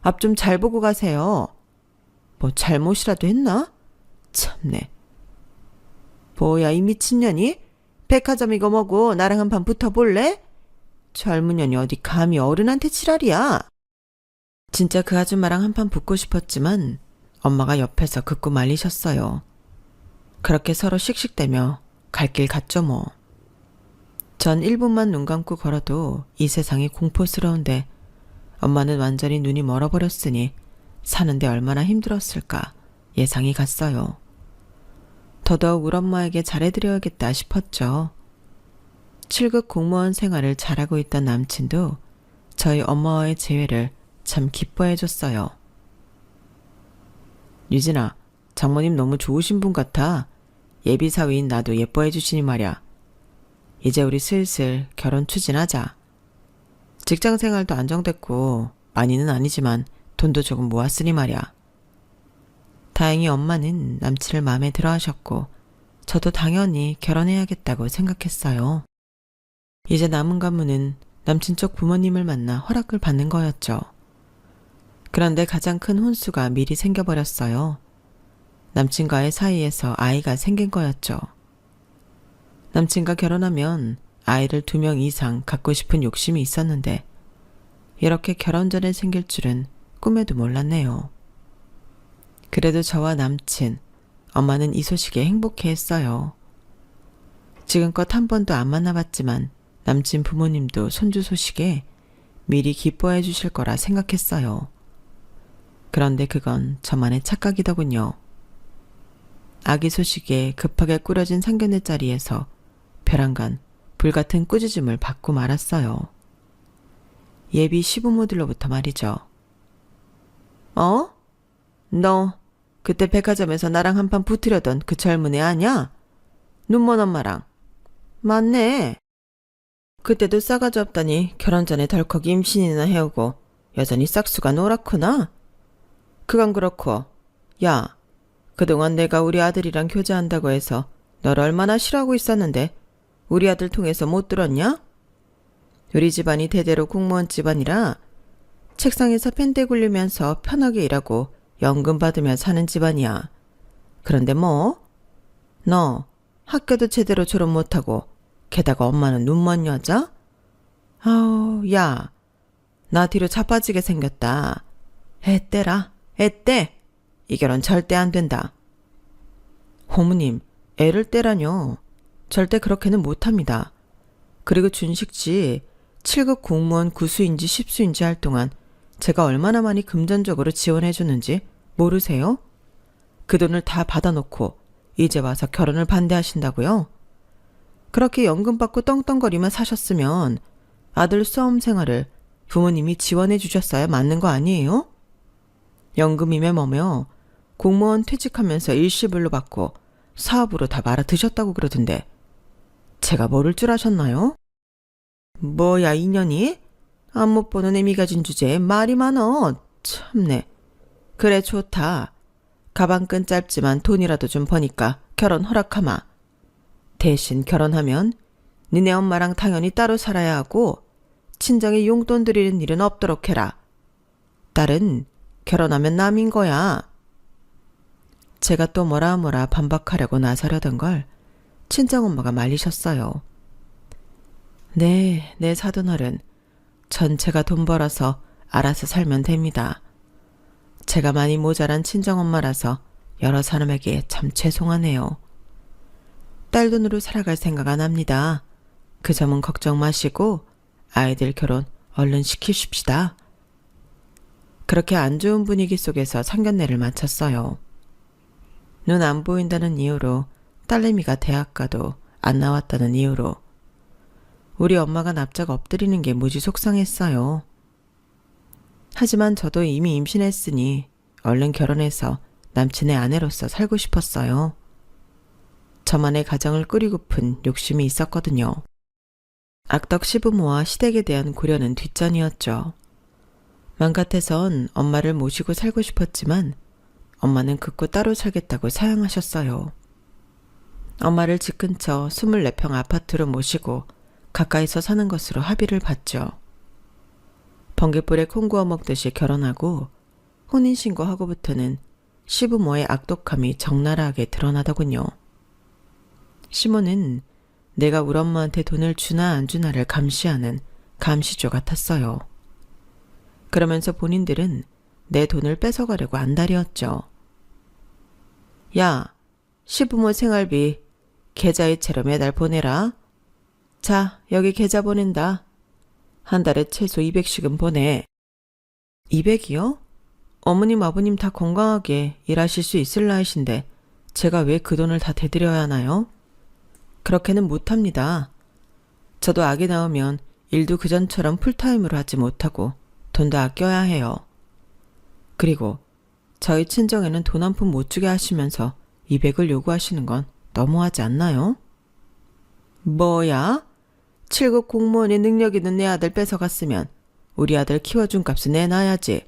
앞 좀 잘 보고 가세요. 뭐 잘못이라도 했나? 참네. 뭐야 이 미친년이? 백화점이고 뭐고 나랑 한판 붙어볼래? 젊은 년이 어디 감히 어른한테 지랄이야. 진짜 그 아줌마랑 한판 붙고 싶었지만 엄마가 옆에서 긋고 말리셨어요. 그렇게 서로 씩씩대며 갈 길 갔죠 뭐. 전 1분만 눈 감고 걸어도 이 세상이 공포스러운데 엄마는 완전히 눈이 멀어버렸으니 사는데 얼마나 힘들었을까 예상이 갔어요. 더더욱 우리 엄마에게 잘해드려야겠다 싶었죠. 7급 공무원 생활을 잘하고 있던 남친도 저희 엄마와의 재회를 참 기뻐해줬어요. 유진아, 장모님 너무 좋으신 분 같아. 예비사위인 나도 예뻐해 주시니 말야. 이제 우리 슬슬 결혼 추진하자. 직장생활도 안정됐고 많이는 아니지만 돈도 조금 모았으니 말야. 다행히 엄마는 남친을 마음에 들어 하셨고 저도 당연히 결혼해야겠다고 생각했어요. 이제 남은 관문은 남친 쪽 부모님을 만나 허락을 받는 거였죠. 그런데 가장 큰 혼수가 미리 생겨버렸어요. 남친과의 사이에서 아이가 생긴 거였죠. 남친과 결혼하면 아이를 2명 이상 갖고 싶은 욕심이 있었는데 이렇게 결혼 전에 생길 줄은 꿈에도 몰랐네요. 그래도 저와 남친, 엄마는 이 소식에 행복해했어요. 지금껏 한 번도 안 만나봤지만 남친 부모님도 손주 소식에 미리 기뻐해 주실 거라 생각했어요. 그런데 그건 저만의 착각이더군요. 아기 소식에 급하게 꾸려진 상견례 자리에서 벼랑간 불같은 꾸짖음을 받고 말았어요. 예비 시부모들로부터 말이죠. 어? 너 그때 백화점에서 나랑 한판 붙으려던 그 젊은 애 아냐? 눈먼 엄마랑. 맞네. 그때도 싸가지 없다니 결혼 전에 덜컥 임신이나 해오고 여전히 싹수가 노랗구나. 그건 그렇고, 야, 그동안 내가 우리 아들이랑 교제한다고 해서 널 얼마나 싫어하고 있었는데 우리 아들 통해서 못 들었냐? 우리 집안이 대대로 공무원 집안이라 책상에서 펜대 굴리면서 편하게 일하고 연금 받으며 사는 집안이야. 그런데 뭐? 너 학교도 제대로 졸업 못하고 게다가 엄마는 눈먼 여자? 아우, 야, 나 뒤로 자빠지게 생겼다. 애 떼라, 애 떼. 이 결혼 절대 안 된다. 어머님, 애를 떼라뇨. 절대 그렇게는 못합니다. 그리고 준식씨 7급 공무원 구수인지 10수인지 할 동안 제가 얼마나 많이 금전적으로 지원해줬는지 모르세요? 그 돈을 다 받아놓고 이제 와서 결혼을 반대하신다고요? 그렇게 연금 받고 떵떵거리며 사셨으면 아들 수험 생활을 부모님이 지원해 주셨어야 맞는 거 아니에요? 연금이며 뭐며 공무원 퇴직하면서 일시불로 받고 사업으로 다 말아 드셨다고 그러던데 제가 모를 줄 아셨나요? 뭐야 이년이? 안 못 보는 애미 가진 주제에 말이 많어. 참네. 그래 좋다. 가방끈 짧지만 돈이라도 좀 버니까 결혼 허락하마. 대신 결혼하면 니네 엄마랑 당연히 따로 살아야 하고 친정에 용돈 드리는 일은 없도록 해라. 딸은 결혼하면 남인 거야. 제가 또 뭐라 반박하려고 나서려던 걸 친정엄마가 말리셨어요. 네, 내 사돈어른. 전체가 돈 벌어서 알아서 살면 됩니다. 제가 많이 모자란 친정엄마라서 여러 사람에게 참 죄송하네요. 딸 돈으로 살아갈 생각 안 합니다. 그 점은 걱정 마시고 아이들 결혼 얼른 시키십시다. 그렇게 안 좋은 분위기 속에서 상견례를 마쳤어요. 눈 안 보인다는 이유로 딸내미가 대학 가도 안 나왔다는 이유로 우리 엄마가 납작 엎드리는 게 무지 속상했어요. 하지만 저도 이미 임신했으니 얼른 결혼해서 남친의 아내로서 살고 싶었어요. 저만의 가정을 꾸리고픈 욕심이 있었거든요. 악덕 시부모와 시댁에 대한 고려는 뒷전이었죠. 맘 같아선 엄마를 모시고 살고 싶었지만 엄마는 극구 따로 살겠다고 사양하셨어요. 엄마를 집 근처 24평 아파트로 모시고 가까이서 사는 것으로 합의를 봤죠. 번갯불에 콩 구워 먹듯이 결혼하고 혼인신고하고부터는 시부모의 악독함이 적나라하게 드러나더군요. 시모는 내가 우리 엄마한테 돈을 주나 안 주나를 감시하는 감시조 같았어요. 그러면서 본인들은 내 돈을 뺏어가려고 안달이었죠. 야, 시부모 생활비 계좌이체로 매달 보내라. 자, 여기 계좌 보낸다. 한 달에 최소 200씩은 보내. 200이요? 어머님 아버님 다 건강하게 일하실 수 있을 나이신데 제가 왜 그 돈을 다 대드려야 하나요? 그렇게는 못합니다. 저도 아기 낳으면 일도 그전처럼 풀타임으로 하지 못하고 돈도 아껴야 해요. 그리고 저희 친정에는 돈 한 푼 못 주게 하시면서 200을 요구하시는 건 너무하지 않나요? 뭐야? 7급 공무원의 능력 있는 내 아들 뺏어갔으면 우리 아들 키워준 값은 내놔야지.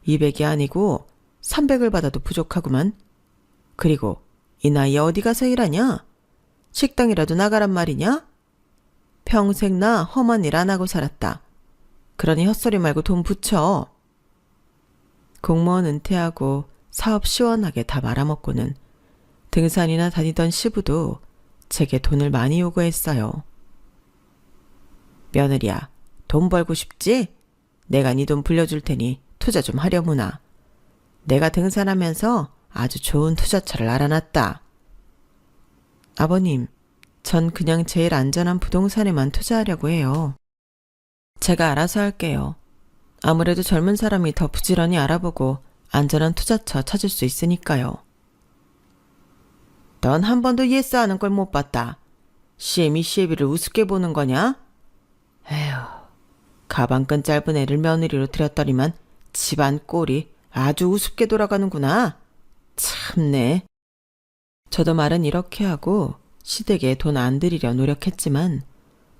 200이 아니고 300을 받아도 부족하구만. 그리고 이 나이에 어디 가서 일하냐? 식당이라도 나가란 말이냐? 평생 나 험한 일 안 하고 살았다. 그러니 헛소리 말고 돈 붙여. 공무원 은퇴하고 사업 시원하게 다 말아먹고는 등산이나 다니던 시부도 제게 돈을 많이 요구했어요. 며느리야, 돈 벌고 싶지? 내가 네 돈 불려줄 테니 투자 좀 하려무나. 내가 등산하면서 아주 좋은 투자처를 알아놨다. 아버님, 전 그냥 제일 안전한 부동산에만 투자하려고 해요. 제가 알아서 할게요. 아무래도 젊은 사람이 더 부지런히 알아보고 안전한 투자처 찾을 수 있으니까요. 넌 한 번도 예스 하는 걸 못 봤다. 시애미 시애비를 우습게 보는 거냐? 에휴, 가방끈 짧은 애를 며느리로 들였더니만 집안 꼴이 아주 우습게 돌아가는구나. 참네. 저도 말은 이렇게 하고 시댁에 돈 안 들이려 노력했지만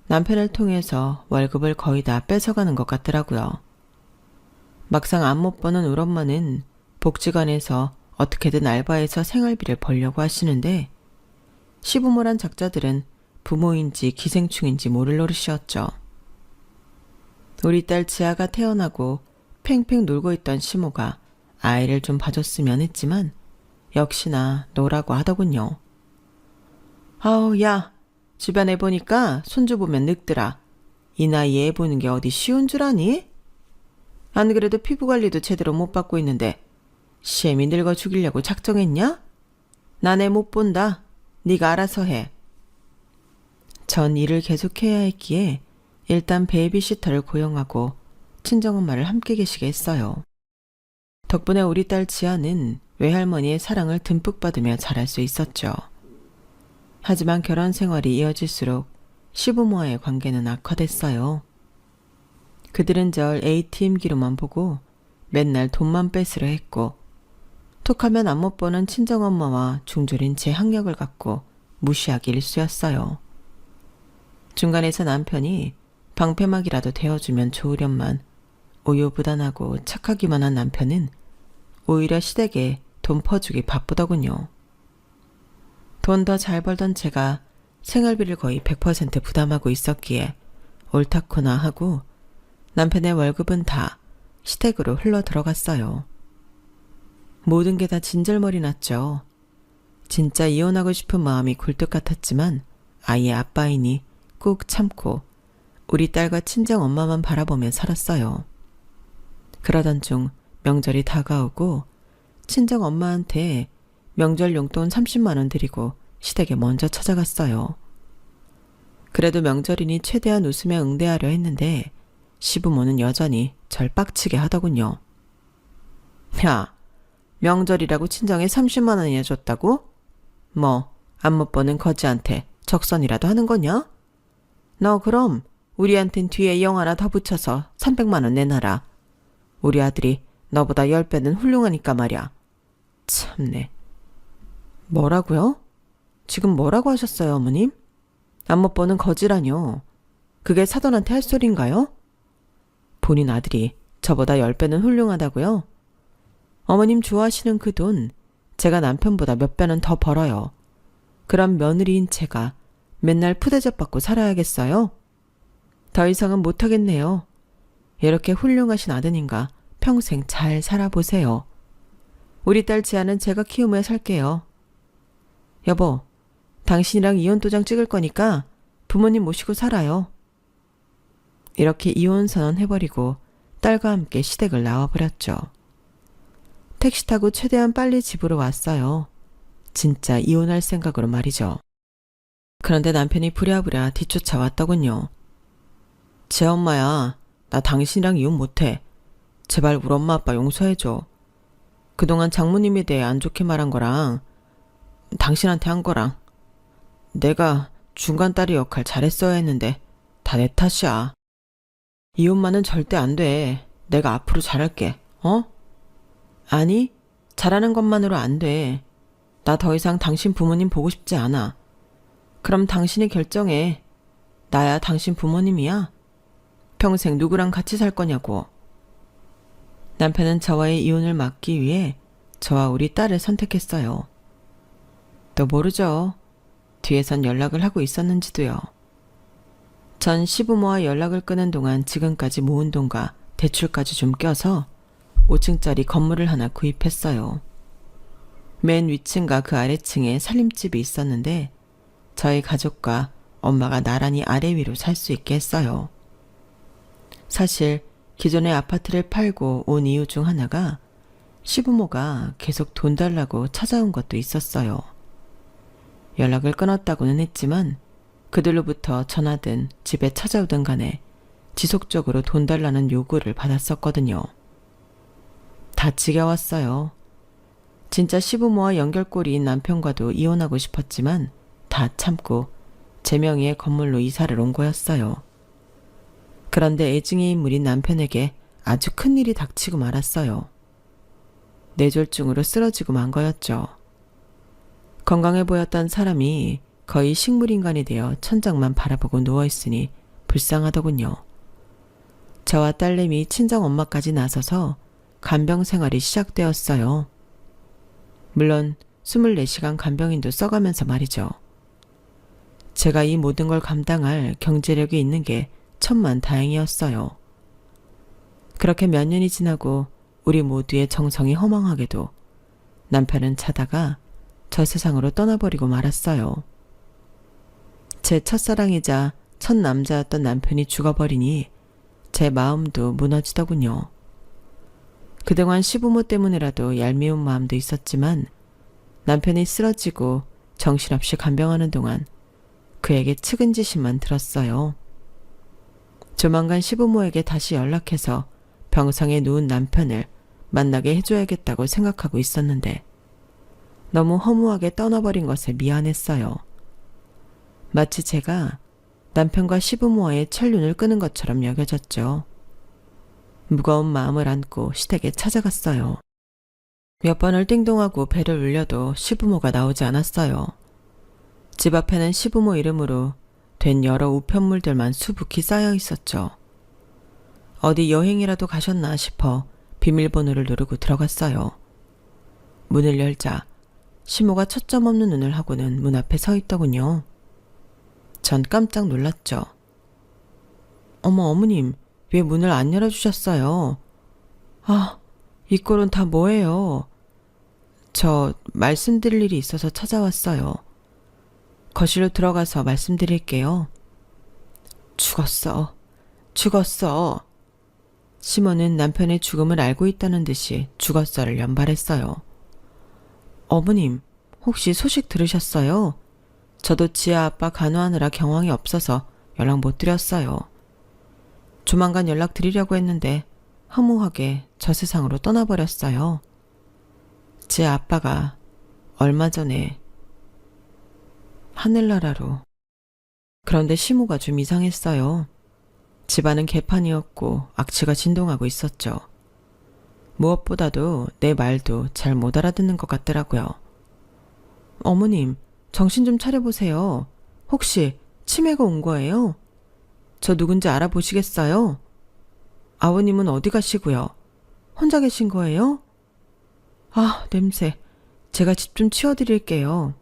남편을 통해서 월급을 거의 다 뺏어가는 것 같더라고요. 막상 안 못 버는 우리 엄마는 복지관에서 어떻게든 알바해서 생활비를 벌려고 하시는데 시부모란 작자들은 부모인지 기생충인지 모를 노릇이었죠. 우리 딸 지아가 태어나고 팽팽 놀고 있던 시모가 아이를 좀 봐줬으면 했지만 역시나 노라고 하더군요. 아우 야, 주변에 보니까 손주 보면 늙더라. 이 나이에 애 보는 게 어디 쉬운 줄 아니? 안 그래도 피부관리도 제대로 못 받고 있는데 시엠이 늙어 죽이려고 작정했냐? 난 애 못 본다. 네가 알아서 해. 전 일을 계속해야 했기에 일단 베이비시터를 고용하고 친정엄마를 함께 계시게 했어요. 덕분에 우리 딸 지아는 외할머니의 사랑을 듬뿍 받으며 자랄 수 있었죠. 하지만 결혼 생활이 이어질수록 시부모와의 관계는 악화됐어요. 그들은 절 ATM기로만 보고 맨날 돈만 뺏으려 했고 톡하면 안 못 보는 친정엄마와 중졸인 제 학력을 갖고 무시하기 일쑤였어요. 중간에서 남편이 방패막이라도 되어주면 좋으련만 우유부단하고 착하기만 한 남편은 오히려 시댁에 돈 퍼주기 바쁘더군요. 돈 더 잘 벌던 제가 생활비를 거의 100% 부담하고 있었기에 옳다코나 하고 남편의 월급은 다 시댁으로 흘러 들어갔어요. 모든 게 다 진절머리 났죠. 진짜 이혼하고 싶은 마음이 굴뚝 같았지만 아이의 아빠이니 꾹 참고 우리 딸과 친정 엄마만 바라보며 살았어요. 그러던 중 명절이 다가오고 친정 엄마한테 명절 용돈 30만 원 드리고 시댁에 먼저 찾아갔어요. 그래도 명절이니 최대한 웃으며 응대하려 했는데 시부모는 여전히 절 빡치게 하더군요. 야, 명절이라고 친정에 30만 원이나 줬다고? 뭐 안 못 버는 거지한테 적선이라도 하는 거냐? 너 그럼 우리한텐 뒤에 0 하나 더 붙여서 300만 원 내놔라. 우리 아들이 너보다 10배는 훌륭하니까 말이야. 참네. 뭐라고요? 지금 뭐라고 하셨어요, 어머님? 안 못 버는 거지라뇨. 그게 사돈한테 할 소린가요? 본인 아들이 저보다 10배는 훌륭하다고요? 어머님 좋아하시는 그 돈 제가 남편보다 몇 배는 더 벌어요. 그럼 며느리인 제가 맨날 푸대접 받고 살아야겠어요? 더 이상은 못하겠네요. 이렇게 훌륭하신 아드님과 평생 잘 살아보세요. 우리 딸 지아는 제가 키우며 살게요. 여보, 당신이랑 이혼도장 찍을 거니까 부모님 모시고 살아요. 이렇게 이혼 선언해버리고 딸과 함께 시댁을 나와버렸죠. 택시 타고 최대한 빨리 집으로 왔어요. 진짜 이혼할 생각으로 말이죠. 그런데 남편이 부랴부랴 뒤쫓아왔더군요. 제 엄마야, 나 당신이랑 이혼 못해. 제발 우리 엄마 아빠 용서해줘. 그동안 장모님에 대해 안 좋게 말한 거랑 당신한테 한 거랑 내가 중간 딸이 역할 잘했어야 했는데 다 내 탓이야. 이혼만은 절대 안 돼. 내가 앞으로 잘할게. 어? 아니, 잘하는 것만으로 안 돼. 나 더 이상 당신 부모님 보고 싶지 않아. 그럼 당신이 결정해. 나야 당신 부모님이야? 평생 누구랑 같이 살 거냐고. 남편은 저와의 이혼을 막기 위해 저와 우리 딸을 선택했어요. 또 모르죠. 뒤에선 연락을 하고 있었는지도요. 전 시부모와 연락을 끊은 동안 지금까지 모은 돈과 대출까지 좀 껴서 5층짜리 건물을 하나 구입했어요. 맨 위층과 그 아래층에 살림집이 있었는데 저희 가족과 엄마가 나란히 아래 위로 살 수 있게 했어요. 사실 기존의 아파트를 팔고 온 이유 중 하나가 시부모가 계속 돈 달라고 찾아온 것도 있었어요. 연락을 끊었다고는 했지만 그들로부터 전화든 집에 찾아오든 간에 지속적으로 돈 달라는 요구를 받았었거든요. 다 지겨웠어요. 진짜 시부모와 연결고리인 남편과도 이혼하고 싶었지만 다 참고 제 명의의 건물로 이사를 온 거였어요. 그런데 애증의 인물인 남편에게 아주 큰일이 닥치고 말았어요. 뇌졸중으로 쓰러지고 만 거였죠. 건강해 보였던 사람이 거의 식물인간이 되어 천장만 바라보고 누워있으니 불쌍하더군요. 저와 딸내미 친정엄마까지 나서서 간병 생활이 시작되었어요. 물론 24시간 간병인도 써가면서 말이죠. 제가 이 모든 걸 감당할 경제력이 있는 게 천만다행이었어요. 그렇게 몇 년이 지나고 우리 모두의 정성이 허망하게도 남편은 자다가 저 세상으로 떠나버리고 말았어요. 제 첫사랑이자 첫 남자였던 남편이 죽어버리니 제 마음도 무너지더군요. 그동안 시부모 때문이라도 얄미운 마음도 있었지만 남편이 쓰러지고 정신없이 간병하는 동안 그에게 측은지심만 들었어요. 조만간 시부모에게 다시 연락해서 병상에 누운 남편을 만나게 해줘야겠다고 생각하고 있었는데 너무 허무하게 떠나버린 것에 미안했어요. 마치 제가 남편과 시부모와의 천륜을 끄는 것처럼 여겨졌죠. 무거운 마음을 안고 시댁에 찾아갔어요. 몇 번을 띵동하고 배를 울려도 시부모가 나오지 않았어요. 집 앞에는 시부모 이름으로 된 여러 우편물들만 수북히 쌓여 있었죠. 어디 여행이라도 가셨나 싶어 비밀번호를 누르고 들어갔어요. 문을 열자 시모가 초점 없는 눈을 하고는 문 앞에 서 있더군요. 전 깜짝 놀랐죠. 어머, 어머님, 왜 문을 안 열어주셨어요? 아, 이 꼴은 다 뭐예요? 저 말씀드릴 일이 있어서 찾아왔어요. 거실로 들어가서 말씀드릴게요. 죽었어. 죽었어. 시모는 남편의 죽음을 알고 있다는 듯이 죽었어를 연발했어요. 어머님, 혹시 소식 들으셨어요? 저도 지아 아빠 간호하느라 경황이 없어서 연락 못 드렸어요. 조만간 연락 드리려고 했는데 허무하게 저 세상으로 떠나버렸어요. 제 아빠가 얼마 전에 하늘나라로. 그런데 시모가 좀 이상했어요. 집안은 개판이었고 악취가 진동하고 있었죠. 무엇보다도 내 말도 잘 못 알아듣는 것 같더라고요. 어머님, 정신 좀 차려보세요. 혹시 치매가 온 거예요? 저 누군지 알아보시겠어요? 아버님은 어디 가시고요? 혼자 계신 거예요? 아, 냄새. 제가 집 좀 치워드릴게요.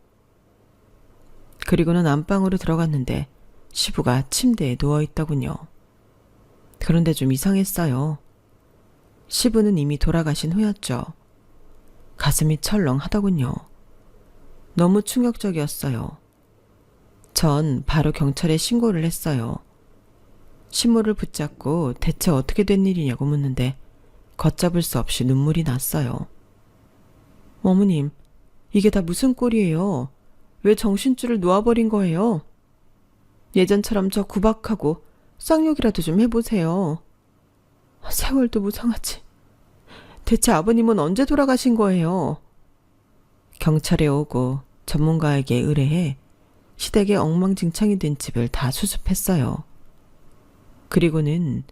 그리고는 안방으로 들어갔는데 시부가 침대에 누워있더군요. 그런데 좀 이상했어요. 시부는 이미 돌아가신 후였죠. 가슴이 철렁하더군요. 너무 충격적이었어요. 전 바로 경찰에 신고를 했어요. 시모를 붙잡고 대체 어떻게 된 일이냐고 묻는데 걷잡을 수 없이 눈물이 났어요. 어머님, 이게 다 무슨 꼴이에요? 왜 정신줄을 놓아버린 거예요? 예전처럼 저 구박하고 쌍욕이라도 좀 해보세요. 세월도 무상하지. 대체 아버님은 언제 돌아가신 거예요? 경찰에 오고 전문가에게 의뢰해 시댁에 엉망진창이 된 집을 다 수습했어요. 그리고는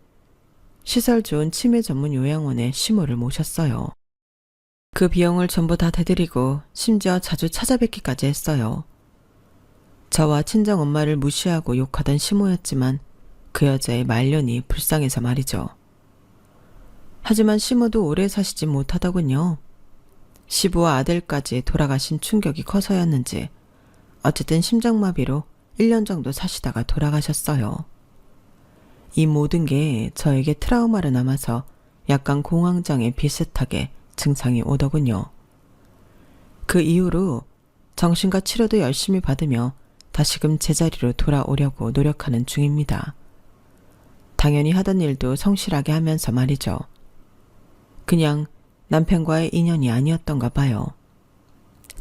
시설 좋은 치매 전문 요양원에 시모를 모셨어요. 그 비용을 전부 다 대드리고 심지어 자주 찾아뵙기까지 했어요. 저와 친정엄마를 무시하고 욕하던 시모였지만 그 여자의 말년이 불쌍해서 말이죠. 하지만 시모도 오래 사시지 못하더군요. 시부와 아들까지 돌아가신 충격이 커서였는지 어쨌든 심장마비로 1년 정도 사시다가 돌아가셨어요. 이 모든 게 저에게 트라우마로 남아서 약간 공황장애 비슷하게 증상이 오더군요. 그 이후로 정신과 치료도 열심히 받으며 다시금 제자리로 돌아오려고 노력하는 중입니다. 당연히 하던 일도 성실하게 하면서 말이죠. 그냥 남편과의 인연이 아니었던가 봐요.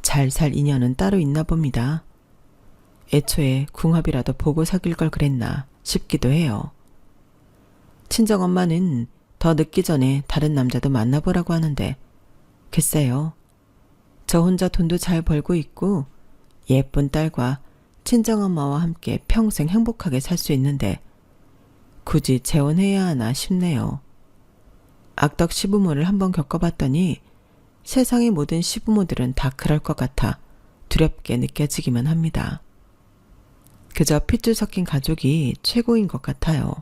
잘 살 인연은 따로 있나 봅니다. 애초에 궁합이라도 보고 사귈 걸 그랬나 싶기도 해요. 친정엄마는 더 늦기 전에 다른 남자도 만나보라고 하는데 글쎄요. 저 혼자 돈도 잘 벌고 있고 예쁜 딸과 친정엄마와 함께 평생 행복하게 살 수 있는데 굳이 재혼해야 하나 싶네요. 악덕 시부모를 한번 겪어봤더니 세상의 모든 시부모들은 다 그럴 것 같아 두렵게 느껴지기만 합니다. 그저 핏줄 섞인 가족이 최고인 것 같아요.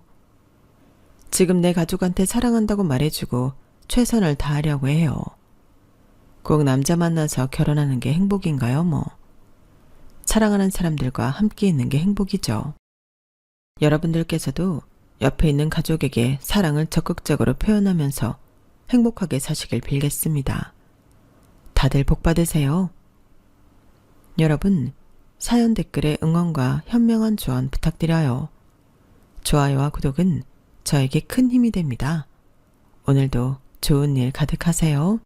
지금 내 가족한테 사랑한다고 말해주고 최선을 다하려고 해요. 꼭 남자 만나서 결혼하는 게 행복인가요, 뭐. 사랑하는 사람들과 함께 있는 게 행복이죠. 여러분들께서도 옆에 있는 가족에게 사랑을 적극적으로 표현하면서 행복하게 사시길 빌겠습니다. 다들 복 받으세요. 여러분, 사연 댓글에 응원과 현명한 조언 부탁드려요. 좋아요와 구독은 저에게 큰 힘이 됩니다. 오늘도 좋은 일 가득하세요.